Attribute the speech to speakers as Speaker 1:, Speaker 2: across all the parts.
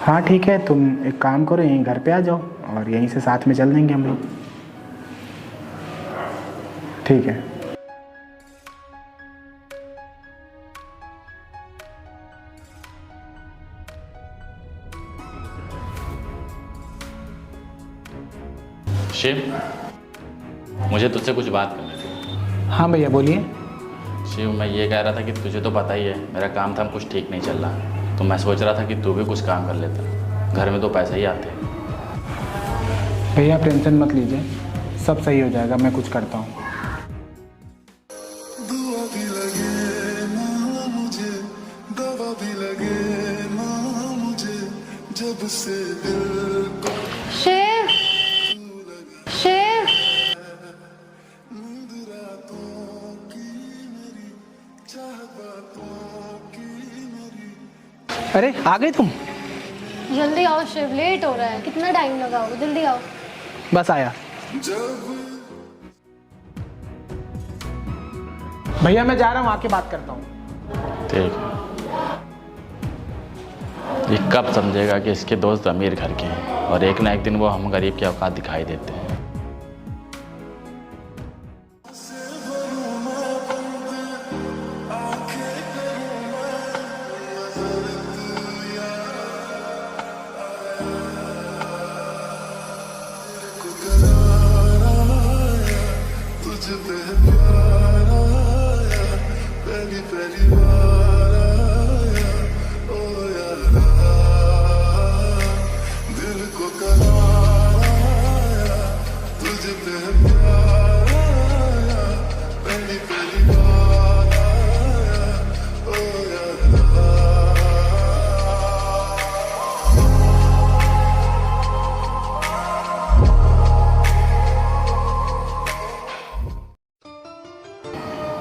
Speaker 1: हाँ ठीक है, तुम एक काम करो, यहीं घर पे आ जाओ और यहीं से साथ में चल देंगे हम लोग। ठीक है।
Speaker 2: शिव, मुझे तुझसे कुछ बात करनी थी।
Speaker 1: हाँ भैया बोलिए।
Speaker 2: शिव, मैं ये कह रहा था कि तुझे तो पता ही है मेरा काम धाम कुछ ठीक नहीं चल रहा, तो मैं सोच रहा था कि तू भी कुछ काम कर लेता, घर में तो पैसे ही आते हैं।
Speaker 1: भैया टेंशन मत लीजिए, सब सही हो जाएगा, मैं कुछ करता हूँ।
Speaker 3: दुआ भी लगे ना मुझे, दवा भी लगे ना मुझे, जब से दिल को
Speaker 4: शिव, शिव,
Speaker 3: नींद रातों की मेरी, चाहत बातों की मेरी।
Speaker 1: अरे आ गए तुम?
Speaker 4: जल्दी आओ शिव, लेट हो रहा है, कितना टाइम लगाओगे, जल्दी आओ।
Speaker 1: बस आया।
Speaker 3: जब
Speaker 1: भैया मैं जा रहा हूँ, आके बात करता हूँ।
Speaker 2: ठीक है। ये कब समझेगा कि इसके दोस्त अमीर घर के हैं और एक ना एक दिन वो हम गरीब की औकात दिखाई देते हैं।
Speaker 3: तुझ पे प्यार आया, पहली पहली बार आया, ओ यारा, दिल को करार आया, तुझ पे प्यार आया, पहली पहली बार आया, ओ यारा।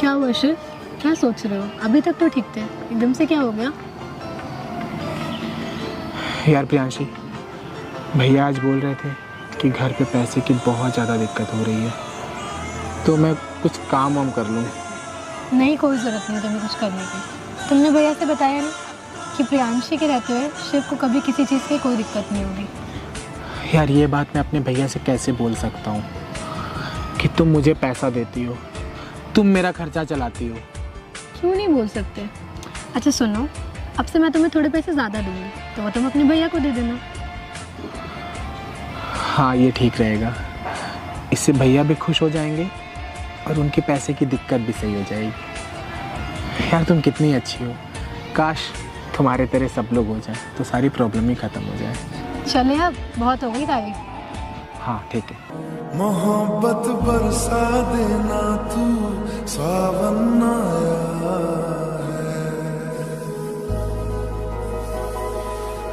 Speaker 4: क्या हुआ शिव, क्या सोच रहे हो? अभी तक तो ठीक थे, एकदम से क्या हो गया?
Speaker 1: यार प्रियांशी, भैया आज बोल रहे थे कि घर पे पैसे की बहुत ज़्यादा दिक्कत हो रही है, तो मैं कुछ काम वाम कर लूँ।
Speaker 4: नहीं, कोई ज़रूरत नहीं तुम्हें कुछ करने की। तुमने भैया से बताया ना कि प्रियांशी के रहते हुए शिव को कभी किसी चीज़ की कोई दिक्कत नहीं होगी।
Speaker 1: यार ये बात मैं अपने भैया से कैसे बोल सकता हूँ कि तुम मुझे पैसा देती हो, तुम मेरा खर्चा चलाती हो।
Speaker 4: क्यों नहीं बोल सकते? अच्छा सुनो, अब से मैं तुम्हें थोड़े पैसे ज़्यादा दूँगी, तो वो तुम अपने भैया को दे देना।
Speaker 1: हाँ ये ठीक रहेगा, इससे भैया भी खुश हो जाएंगे और उनके पैसे की दिक्कत भी सही हो जाएगी। यार तुम कितनी अच्छी हो, काश तुम्हारे तरह सब लोग हो जाए तो सारी प्रॉब्लम ही ख़त्म हो जाए।
Speaker 4: चले अब, बहुत हो गई तारीफ।
Speaker 1: हाँ ठीक है।
Speaker 3: मोहब्बत बरसा देना तू, सावन आया है,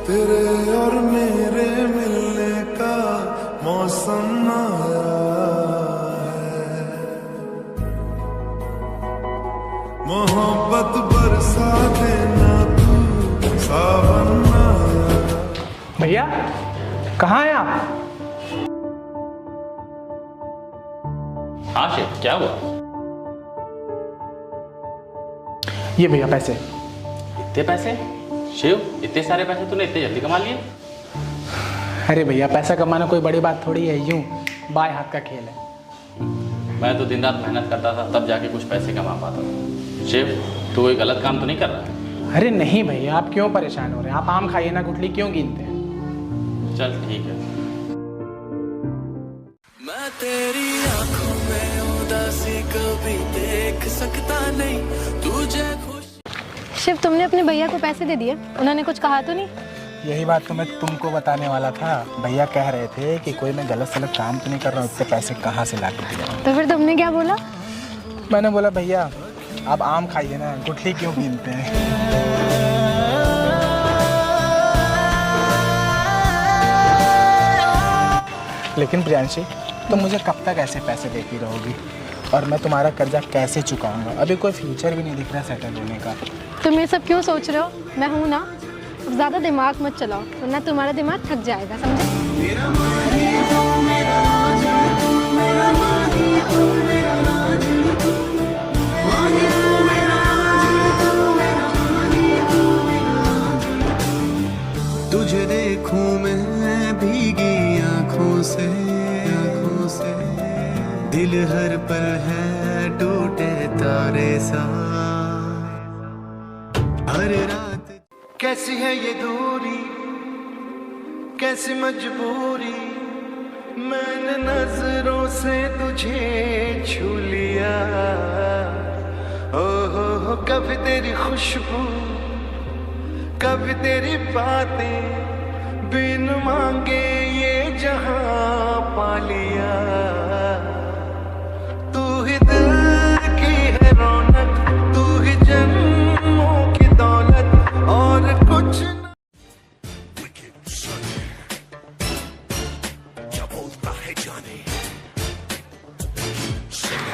Speaker 3: तेरे और मेरे मिलने का मौसम आया है, मोहब्बत बरसा देना तू, सावन आया।
Speaker 1: भैया कहाँ हैं आप?
Speaker 2: हाँ शिव, क्या हुआ?
Speaker 1: ये भैया पैसे।
Speaker 2: इतने पैसे? शिव, इतने सारे पैसे तूने इतने जल्दी कमा लिए?
Speaker 1: अरे भैया पैसा कमाना कोई बड़ी बात थोड़ी है, यूं बाएं हाथ का खेल है।
Speaker 2: मैं तो दिन रात मेहनत करता था तब जाके कुछ पैसे कमा पाता था। शिव, तू कोई गलत काम तो नहीं कर रहा है?
Speaker 1: अरे नहीं भैया, आप क्यों परेशान हो रहे हैं? आप आम खाइए ना, गुठली क्यों गिनते हैं?
Speaker 2: चल ठीक है।
Speaker 3: मैं तेरी आंखों में उदासी कभी देख सकता नहीं, तुझे खुश।
Speaker 4: शिव, तुमने अपने भैया को पैसे दे दिए? उन्होंने कुछ कहा तो नहीं?
Speaker 1: यही बात तो मैं तुमको बताने वाला था। भैया कह रहे थे कि कोई मैं गलत सलत काम तो नहीं कर रहा हूँ, इतने पैसे कहाँ से ला के दिया।
Speaker 4: तो फिर तुमने क्या बोला?
Speaker 1: मैंने बोला भैया आप आम खाइए ना, गुठली क्यों गिनते हैं? लेकिन प्रियांशी तुम मुझे कब तक ऐसे पैसे देती रहोगी और मैं तुम्हारा कर्जा कैसे चुकाऊंगा? अभी कोई फ्यूचर भी नहीं दिख रहा सेटल होने का।
Speaker 4: तुम ये सब क्यों सोच रहे हो? मैं हूँ ना, अब ज़्यादा दिमाग मत चलाओ वरना तुम्हारा दिमाग थक जाएगा, समझे?
Speaker 3: तुझे आंखों में भीगी आंखों से दिल हर पल है टूटे तारे सा। हर रात कैसी है ये दूरी, कैसी मजबूरी, मैंने नजरों से तुझे छू लिया। ओ हो कभी तेरी खुशबू, कभी तेरी बातें, बिन मांगे ये जहां पा लिया। तू ही दिल की है रौनक, तू ही जन्मों की दौलत और कुछ न...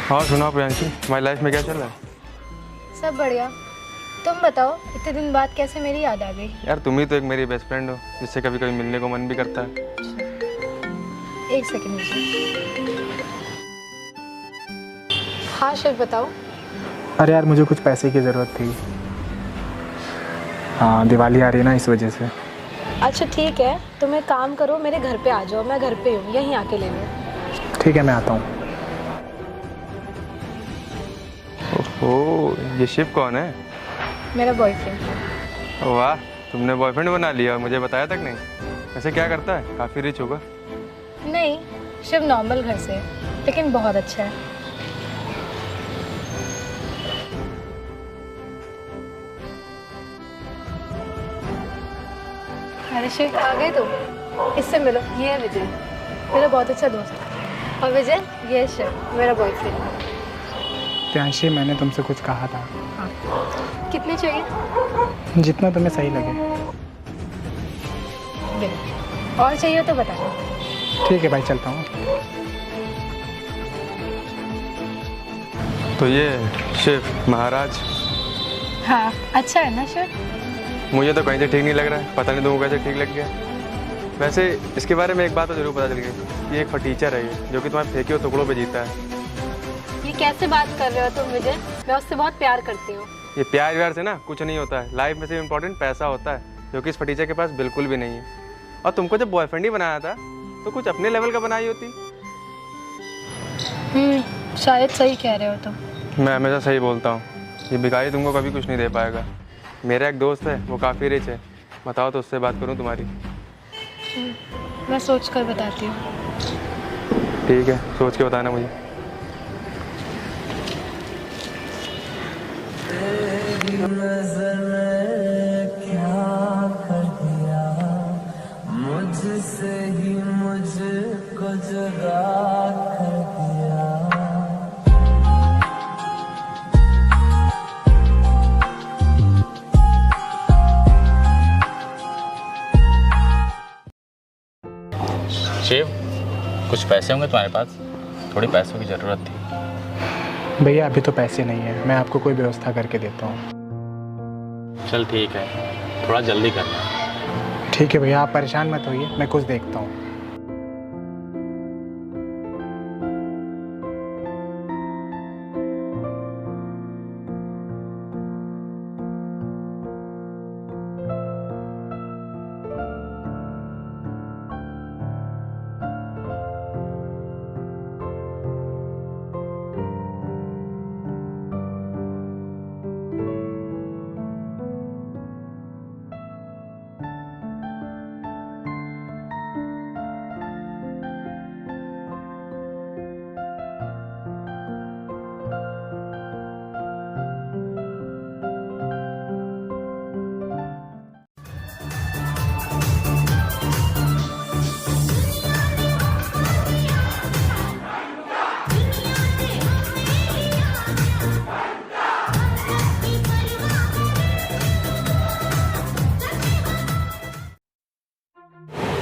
Speaker 5: हाँ सुना प्रियांशी, तुम्हारी लाइफ में क्या चल रहा है?
Speaker 4: सब बढ़िया। तुम बताओ, इतने दिन बाद कैसे मेरी याद आ गई?
Speaker 5: यार तुम ही तो एक मेरी बेस्ट फ्रेंड हो जिससे कभी कभी मिलने को मन भी करता है।
Speaker 4: एक सेकंड मुझे। हाँ शिव बताओ।
Speaker 1: अरे यार मुझे कुछ पैसे की ज़रूरत थी। हाँ दिवाली आ रही है ना, इस वजह से।
Speaker 4: अच्छा ठीक है, तुम एक काम करो, मेरे घर पे आ जाओ, मैं घर पे हूँ, यहीं आके ले लो।
Speaker 1: ठीक है मैं आता हूँ।
Speaker 5: ओह ये शिव कौन है?
Speaker 4: मेरा बॉयफ्रेंड।
Speaker 5: वाह तुमने बॉयफ्रेंड बना लिया, मुझे बताया तक नहीं। वैसे क्या करता है? काफ़ी रिच होगा।
Speaker 4: नहीं, शिव नॉर्मल घर से है, लेकिन बहुत अच्छा है। अरे शिव आ गए तुम, इससे मिलो, ये है विजय, मेरा बहुत अच्छा दोस्त है। और विजय ये है शिव, मेरा बॉयफ्रेंड।
Speaker 1: प्रियांशी मैंने तुमसे कुछ कहा था।
Speaker 4: कितने चाहिए?
Speaker 1: जितना तुम्हें सही लगे।
Speaker 4: और चाहिए तो बता।
Speaker 1: ठीक है भाई चलता हूँ।
Speaker 5: तो ये शिव महाराज।
Speaker 4: हाँ अच्छा है ना शिव?
Speaker 5: मुझे तो कहीं से ठीक नहीं लग रहा है, पता नहीं तुमको कैसे ठीक लग गया। वैसे इसके बारे में एक बात तो जरूर पता चल गई, ये एक फटीचर है ये, जो कि तुम्हारे फेंके हुए टुकड़ों पे जीता है।
Speaker 4: ये कैसे बात कर रहे हो तुम विजय? मैं उससे बहुत प्यार करती हूँ।
Speaker 5: ये प्यार व्यार से ना कुछ नहीं होता है, लाइफ में से इम्पोर्टेंट पैसा होता है, जो कि इस फटीचर के पास बिल्कुल भी नहीं है। और तुमको जब बॉयफ्रेंड ही बनाया था तो कुछ अपने लेवल का बनाई होती।
Speaker 4: शायद सही कह रहे हो तुम।
Speaker 5: मैं हमेशा सही बोलता हूँ, ये भिखारी तुमको कभी कुछ नहीं दे पाएगा। मेरा एक दोस्त है, वो काफ़ी रिच है, बताओ तो उससे बात करूँ तुम्हारी?
Speaker 4: मैं सोच कर बताती हूँ।
Speaker 5: ठीक है सोच के बताना मुझे।
Speaker 3: मुझसे ही मुझको जुदा कर दिया।
Speaker 2: शिव कुछ पैसे होंगे तुम्हारे पास? थोड़ी पैसों की ज़रूरत थी।
Speaker 1: भैया अभी तो पैसे नहीं है, मैं आपको कोई व्यवस्था करके देता हूँ।
Speaker 2: चल ठीक है, थोड़ा जल्दी करना।
Speaker 1: ठीक है भैया, आप परेशान मत होइए, मैं कुछ देखता हूँ।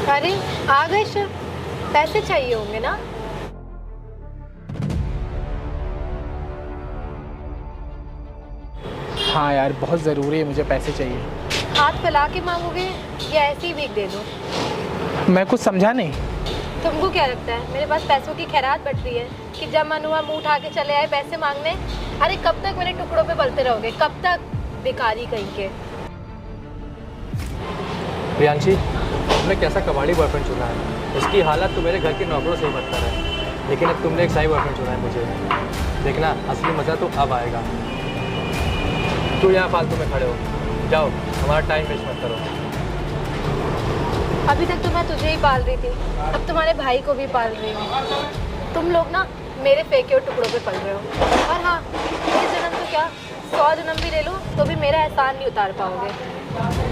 Speaker 4: अरे आ गए शिव, पैसे चाहिए होंगे ना?
Speaker 1: हाँ यार बहुत ज़रूरी है, मुझे पैसे चाहिए।
Speaker 4: हाथ फैला के मांगोगे या ऐसे ही भीख दे दो?
Speaker 1: मैं कुछ समझा नहीं।
Speaker 4: तुमको क्या लगता है मेरे पास पैसों की खैरात बट रही है कि जब मन हुआ मुंह उठा के चले आए पैसे मांगने? अरे कब तक मेरे टुकड़ों पे पलते रहोगे, कब तक? बेकारी कहीं के।
Speaker 6: प्रियांशी, तुमने कैसा कबाड़ी बॉयफ्रेंड चुना है। उसकी हालत तो मेरे घर के नौकरों से ही बदतर है, लेकिन अब तुमने एक सही बॉयफ्रेंड चुना है मुझे। देखना असली मज़ा तो अब आएगा। क्यों यहाँ फालतू में खड़े हो, जाओ, हमारा टाइम वेस्ट मत करो।
Speaker 7: अभी तक तो मैं तुझे ही पाल रही थी, अब तुम्हारे भाई को भी पाल रही हूँ। तुम लोग ना मेरे फेंके हुए टुकड़ों पे पल रहे हो। और हाँ, ये जन्म तो क्या 100 जन्म भी ले लो तो भी मेरा एहसान नहीं उतार पाओगे।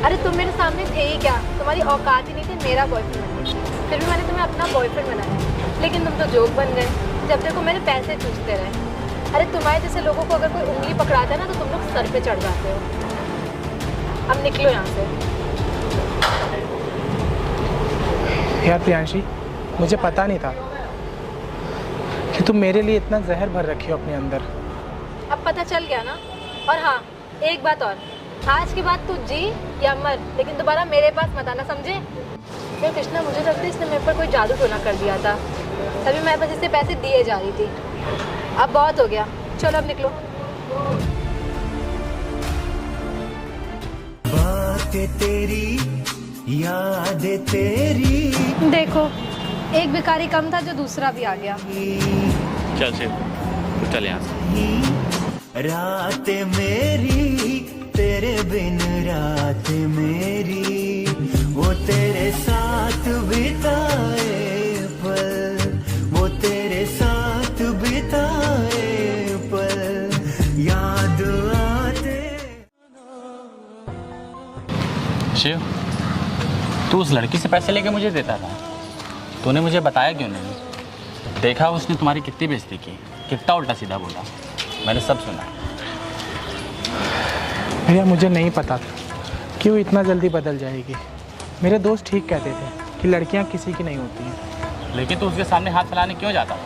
Speaker 7: अरे तुम मेरे सामने थे ही क्या, तुम्हारी औकात ही नहीं थी मेरा बॉयफ्रेंड बनने की। फिर भी मैंने तुम्हें अपना बॉयफ्रेंड बनाया, लेकिन तुम तो जोक बन गए। जब देखो मेरे पैसे चूसते रहे। अरे तुम्हारे जैसे लोगों को अगर कोई उंगली पकड़ाता है ना तो तुम लोग सर पे चढ़ जाते हो। अब निकलो यहाँ से।
Speaker 1: यार प्रियांशी, मुझे पता नहीं था कि तुम मेरे लिए इतना जहर भर रखी हो अपने अंदर।
Speaker 7: अब पता चल गया ना। और हाँ, एक बात और, आज के बाद तू जी या मर, लेकिन दोबारा मेरे पास मत आना, समझे। फिर कृष्णा, मुझे लगता है इसने मेरे पर कोई जादू टोना कर दिया था, तभी मैं बस इससे पैसे दिए जा रही थी। अब बहुत हो गया, चलो अब निकलो।
Speaker 8: बातें तेरी, यादें तेरी।
Speaker 7: देखो, एक भिखारी कम था जो दूसरा भी आ गया।
Speaker 2: चल शिव, तू चल यहाँ से।
Speaker 8: रात मेरी तेरे बिन, रात मेरी वो तेरे साथ बिताए पल, वो तेरे साथ बिताए पल याद आते।
Speaker 2: शिव, तू उस लड़की से पैसे लेके मुझे देता था, तूने मुझे बताया क्यों नहीं? देखा उसने तुम्हारी कितनी बेइज्जती की, कितना उल्टा सीधा बोला, मैंने सब सुना।
Speaker 1: भैया मुझे नहीं पता था कि वो इतना जल्दी बदल जाएगी। मेरे दोस्त ठीक कहते थे कि लड़कियां किसी की नहीं होती हैं।
Speaker 2: लेकिन तू उसके सामने हाथ फैलाने क्यों जाता था?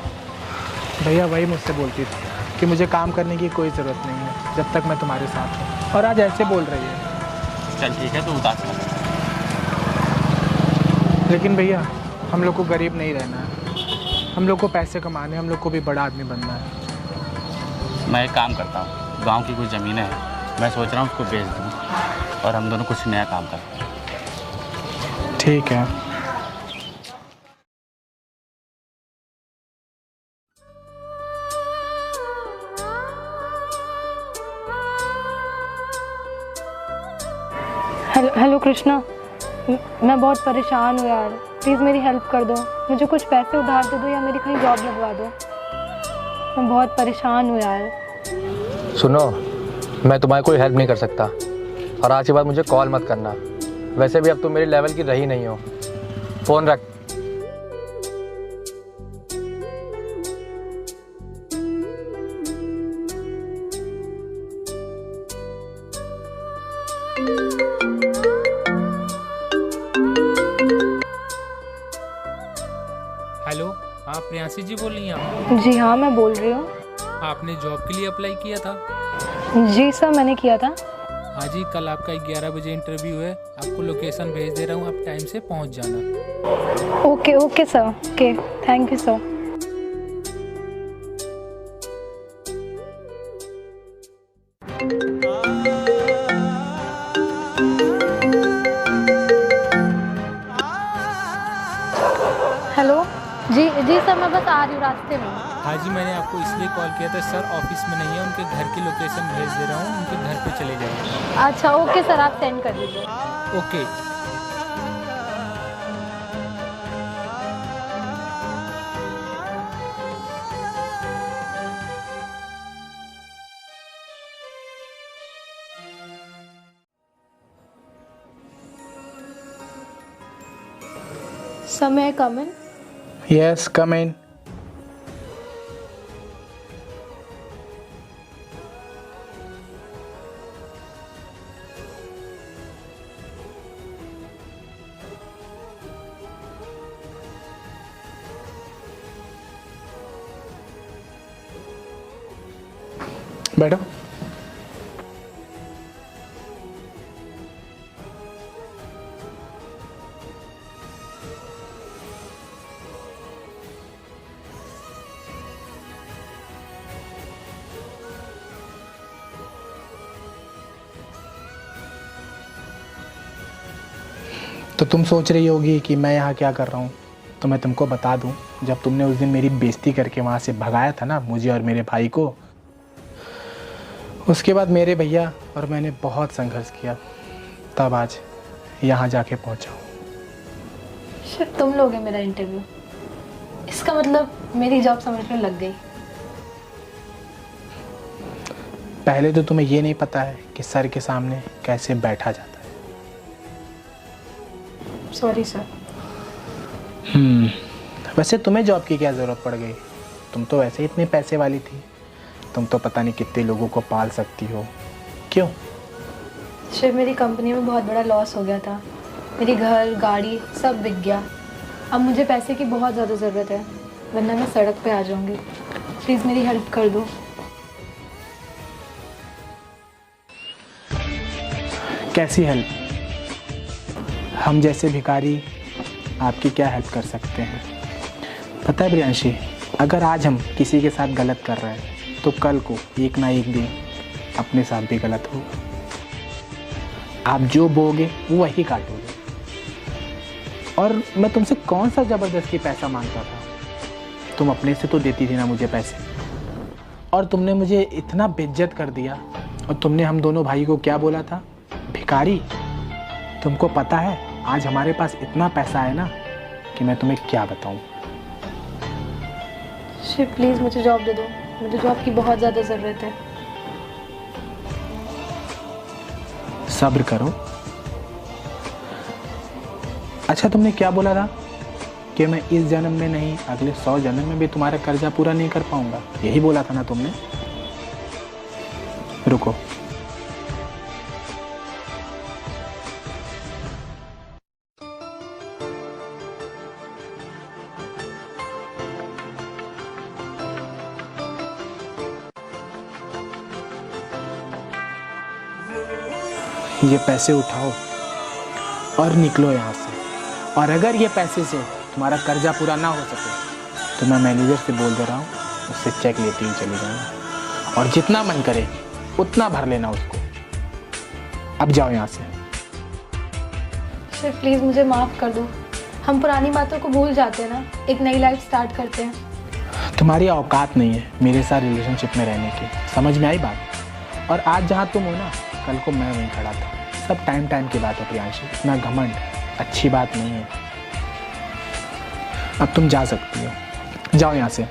Speaker 1: भैया वही मुझसे बोलती थी कि मुझे काम करने की कोई ज़रूरत नहीं है जब तक मैं तुम्हारे साथ हूँ, और आज ऐसे बोल रही है।
Speaker 2: चल ठीक है, तू उदास मत।
Speaker 1: लेकिन भैया हम लोग को गरीब नहीं रहना है, हम लोग को पैसे कमाने, हम लोग को भी बड़ा आदमी बनना है।
Speaker 2: मैं एक काम करता हूँ, गांव की कुछ ज़मीनें हैं, मैं सोच रहा हूँ उसको बेच दूँ और हम दोनों कुछ नया काम करते हैं।
Speaker 1: ठीक है।
Speaker 4: हेलो कृष्णा, मैं बहुत परेशान हूँ यार, प्लीज़ मेरी हेल्प कर दो। मुझे कुछ पैसे उधार दे दो या मेरी कहीं जॉब लगवा दो। मैं बहुत परेशान हूँ यार।
Speaker 6: सुनो, मैं तुम्हारी कोई हेल्प नहीं कर सकता, और आज के बाद मुझे कॉल मत करना। वैसे भी अब तुम मेरे लेवल की रही नहीं हो। फ़ोन रख।
Speaker 9: हेलो, हाँ प्रियांशी जी बोल रही हैं आप?
Speaker 4: जी हाँ, मैं बोल रही हूँ।
Speaker 9: आपने जॉब के लिए अप्लाई किया था?
Speaker 4: जी सर, मैंने किया था।
Speaker 9: हाँ जी, कल आपका 11 बजे इंटरव्यू है, आपको लोकेशन भेज दे रहा हूँ, आप टाइम से पहुँच जाना।
Speaker 4: Okay sir, okay, thank you sir. Hello, जी सर, मैं बस आ रही हूँ, रास्ते में।
Speaker 9: हाँ जी, मैंने आपको इसलिए कॉल किया था सर, ऑफिस में नहीं है, उनके घर की लोकेशन भेज दे रहा हूँ, उनके घर पे चले जाइए।
Speaker 4: अच्छा ओके सर, आप सेंड कर दीजिए।
Speaker 9: ओके।
Speaker 4: समय कम है।
Speaker 1: यस, कम इन। बैठो। तो तुम सोच रही होगी कि मैं यहाँ क्या कर रहा हूँ, तो मैं तुमको बता दूँ, जब तुमने उस दिन मेरी बेइज्जती करके वहाँ से भगाया था ना मुझे और मेरे भाई को, उसके बाद मेरे भैया और मैंने बहुत संघर्ष किया, तब आज यहाँ जाके पहुँचा हूँ।
Speaker 4: शिव, तुम लोगे मेरा इंटरव्यू, इसका मतलब मेरी जॉब समझ में लग गई।
Speaker 1: पहले तो तुम्हें ये नहीं पता है कि सर के सामने कैसे बैठा जाता है।
Speaker 4: Sorry sir.
Speaker 1: वैसे तुम्हें जॉब की क्या ज़रूरत पड़ गई, तुम तो वैसे ही इतने पैसे वाली थी, तुम तो पता नहीं कितने लोगों को पाल सकती हो। क्यों?
Speaker 4: शिव, मेरी कंपनी में बहुत बड़ा लॉस हो गया था, मेरी घर गाड़ी सब बिक गया। अब मुझे पैसे की बहुत ज़्यादा ज़रूरत है, वरना मैं सड़क पे आ जाऊंगी। प्लीज़ मेरी हेल्प कर दो।
Speaker 1: कैसी हेल्प? हम जैसे भिखारी आपकी क्या हेल्प कर सकते हैं? पता है प्रियांशी, अगर आज हम किसी के साथ गलत कर रहे हैं तो कल को एक ना एक दिन अपने साथ भी गलत होगा। आप जो बोगे वो वही काटोगे। और मैं तुमसे कौन सा ज़बरदस्ती पैसा मांगता था? तुम अपने से तो देती थी ना मुझे पैसे, और तुमने मुझे इतना बेइज्जत कर दिया। और तुमने हम दोनों भाई को क्या बोला था? भिखारी। तुमको पता है आज हमारे पास इतना पैसा है ना कि मैं तुम्हें क्या बताऊं।
Speaker 4: शिव, प्लीज़ मुझे जॉब दे दो, मुझे जॉब की बहुत ज़्यादा ज़रूरत है।
Speaker 1: सब्र करो। अच्छा, तुमने क्या बोला था कि मैं इस जन्म में नहीं अगले 100 जन्म में भी तुम्हारा कर्जा पूरा नहीं कर पाऊंगा, यही बोला था ना तुमने? रुको, ये पैसे उठाओ और निकलो यहाँ से। और अगर ये पैसे से तुम्हारा कर्जा पूरा ना हो सके तो मैं मैनेजर से बोल दे रहा हूँ, उससे चेक लेती हुई चली जाना, और जितना मन करे उतना भर लेना उसको। अब जाओ यहाँ से।
Speaker 4: शिव, प्लीज़ मुझे माफ़ कर दो, हम पुरानी बातों को भूल जाते हैं ना, एक नई लाइफ स्टार्ट करते हैं।
Speaker 1: तुम्हारी औकात नहीं है मेरे साथ रिलेशनशिप में रहने की, समझ में आई बात? और आज जहाँ तुम हो ना, कल को मैं वहीं खड़ा था। सब टाइम टाइम की बात है प्रियांशी, इतना घमंड अच्छी बात नहीं है। अब तुम जा सकती हो, जाओ यहाँ से।